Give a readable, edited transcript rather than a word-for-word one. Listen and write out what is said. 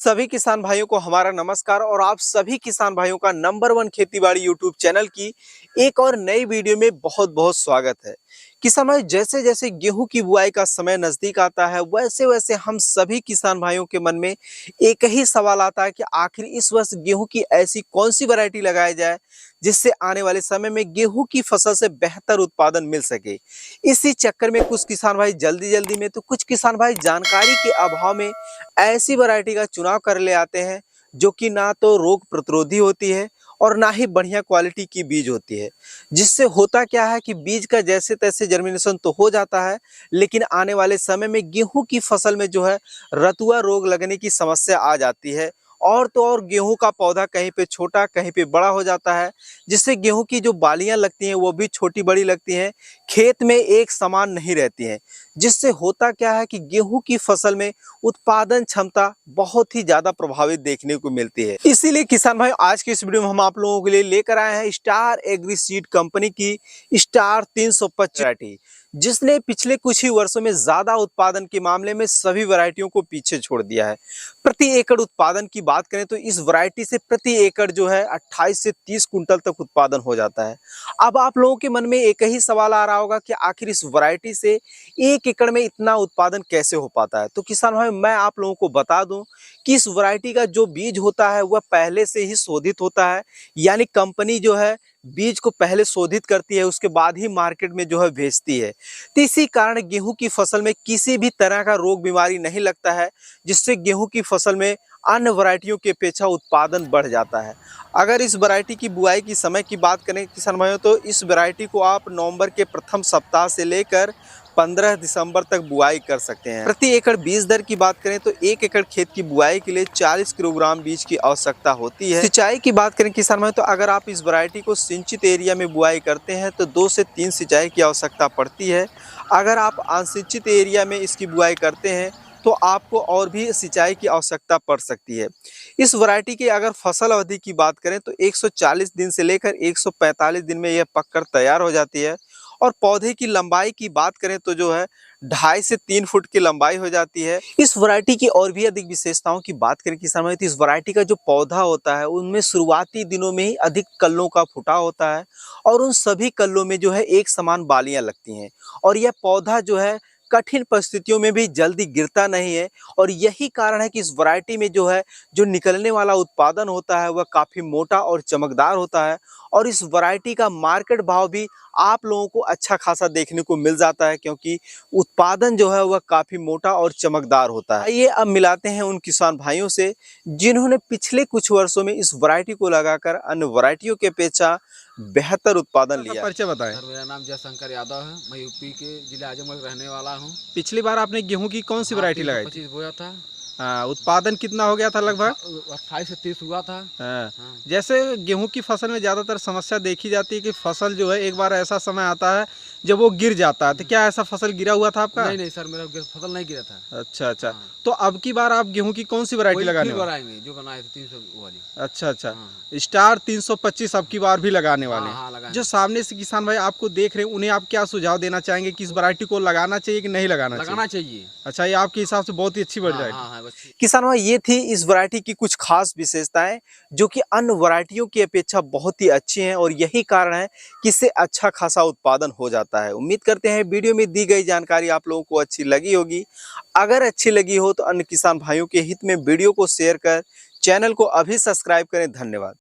सभी किसान भाइयों को हमारा नमस्कार और आप सभी किसान भाइयों का नंबर 1 खेतीबाड़ी यूट्यूब चैनल की एक और नई वीडियो में बहुत बहुत स्वागत है। किसान भाई, जैसे जैसे गेहूं की बुआई का समय नजदीक आता है वैसे वैसे हम सभी किसान भाइयों के मन में एक ही सवाल आता है कि आखिर इस वर्ष गेहूं की ऐसी कौन सी वैरायटी लगाई जाए जिससे आने वाले समय में गेहूं की फसल से बेहतर उत्पादन मिल सके। इसी चक्कर में कुछ किसान भाई जल्दी जल्दी में तो कुछ किसान भाई जानकारी के अभाव में ऐसी वैरायटी का चुनाव कर ले आते हैं जो कि ना तो रोग प्रतिरोधी होती है और ना ही बढ़िया क्वालिटी की बीज होती है। जिससे होता क्या है कि बीज का जैसे तैसे जर्मिनेशन तो हो जाता है, लेकिन आने वाले समय में गेहूं की फसल में जो है रतुआ रोग लगने की समस्या आ जाती है। और तो और गेहूं का पौधा कहीं पे छोटा कहीं पे बड़ा हो जाता है, जिससे गेहूं की जो बालियां लगती हैं वो भी छोटी बड़ी लगती हैं, खेत में एक समान नहीं रहती हैं। जिससे होता क्या है कि गेहूं की फसल में उत्पादन क्षमता बहुत ही ज्यादा प्रभावित देखने को मिलती है। इसीलिए किसान भाई, आज की इस वीडियो में हम आप लोगों के लिए लेकर आए हैं स्टार एग्री सीड कंपनी की स्टार 325 वैरायटी, जिसने पिछले कुछ ही वर्षों में ज्यादा उत्पादन के मामले में सभी वैरायटियों को पीछे छोड़ दिया है। प्रति एकड़ उत्पादन की बात करें तो इस वैरायटी से प्रति एकड़ जो है 28 से 30 कुंटल तक उत्पादन हो जाता है। अब आप लोगों के मन में एक ही सवाल आ रहा होगा कि आखिर इस वैरायटी से 1 एकड़ में इतना उत्पादन कैसे हो पाता है। तो किसान भाई, मैं आप लोगों को बता दूं कि इस वैरायटी का जो बीज होता है वह पहले से ही शोधित होता है, यानी कंपनी जो है बीज को पहले शोधित करती है, उसके बाद ही मार्केट में जो है भेजती है। तो इसी कारण गेहूं की फसल में किसी भी तरह का रोग बीमारी नहीं लगता है, जिससे गेहूं की फसल में अन्य वैरायटियों की अपेक्षा उत्पादन बढ़ जाता है। अगर इस वैरायटी की बुआई की समय की बात करें किसान भाइयों, तो इस वैरायटी को आप नवंबर के प्रथम सप्ताह से लेकर 15 दिसंबर तक बुआई कर सकते हैं। प्रति एकड़ बीज दर की बात करें तो 1 एकड़ खेत की बुआई के लिए 40 किलोग्राम बीज की आवश्यकता होती है। सिंचाई की बात करें किसान भाई, तो अगर आप इस वैरायटी को सिंचित एरिया में बुआई करते हैं तो 2 से 3 सिंचाई की आवश्यकता पड़ती है। अगर आप असिंचित एरिया में इसकी बुआई करते हैं तो आपको और भी सिंचाई की आवश्यकता पड़ सकती है। इस वैरायटी की अगर फसल अवधि की बात करें तो 140 दिन से लेकर 145 दिन में यह पककर तैयार हो जाती है। और पौधे की लंबाई की बात करें तो जो है 2.5 से 3 फुट की लंबाई हो जाती है। इस वैरायटी की और भी अधिक विशेषताओं की बात करें किसान भाई, तो इस वैरायटी का जो पौधा होता है उनमें शुरुआती दिनों में ही अधिक कल्लों का फुटाव होता है और उन सभी कल्लों में जो है एक समान बालियां लगती हैं। और यह पौधा जो है कठिन परिस्थितियों में भी जल्दी गिरता नहीं है। और यही कारण है कि इस वैरायटी में जो है जो निकलने वाला उत्पादन होता है वह काफ़ी मोटा और चमकदार होता है। और इस वैरायटी का मार्केट भाव भी आप लोगों को अच्छा खासा देखने को मिल जाता है, क्योंकि उत्पादन जो है वह काफ़ी मोटा और चमकदार होता है। ये अब मिलाते हैं उन किसान भाइयों से जिन्होंने पिछले कुछ वर्षों में इस वैरायटी को लगाकर अन्य वैरायटियों के अपेक्षा बेहतर उत्पादन लिया। परिचय बताएं। सर, मेरा नाम जयशंकर यादव है। मैं यूपी के जिला आजमगढ़ रहने वाला हूँ। पिछली बार आपने गेहूं की कौन सी वैरायटी लगाई थी? 25 बोया था। उत्पादन कितना हो गया था लगभग? 28 से 30 हुआ था। हाँ। हाँ। जैसे गेहूं की फसल में ज़्यादातर समस्या देखी जाती है कि फसल जो है एक बार ऐसा समय आता है जब वो गिर जाता है, तो क्या ऐसा फसल गिरा हुआ था आपका? नहीं सर, मेरा फसल नहीं गिरा था। अच्छा अच्छा। हाँ। तो अब की बार आप गेहूं की कौन सी वैरायटी लगाने वाले? बनाएंगे जो बनाए थे 300 वाली। अच्छा अच्छा। हाँ। स्टार 325 अब की बार भी लगाने वाले हैं। हाँ, लगाएंगे। जो सामने से किसान भाई आपको देख रहे हैं उन्हें आप क्या सुझाव देना चाहेंगे कि इस वैरायटी को लगाना चाहिए कि नहीं लगाना चाहिए? अच्छा, ये आपके हिसाब से बहुत ही अच्छी वैरायटी। हाँ, किसान भाई, ये थी इस वैरायटी की कुछ खास विशेषताएं जो कि अन्य वैरायटियों की अपेक्षा बहुत ही अच्छी हैं और यही कारण है कि इससे अच्छा खासा उत्पादन हो जाता है। उम्मीद करते हैं वीडियो में दी गई जानकारी आप लोगों को अच्छी लगी होगी। अगर अच्छी लगी हो तो अन्य किसान भाइयों के हित में वीडियो को शेयर कर चैनल को अभी सब्सक्राइब करें। धन्यवाद।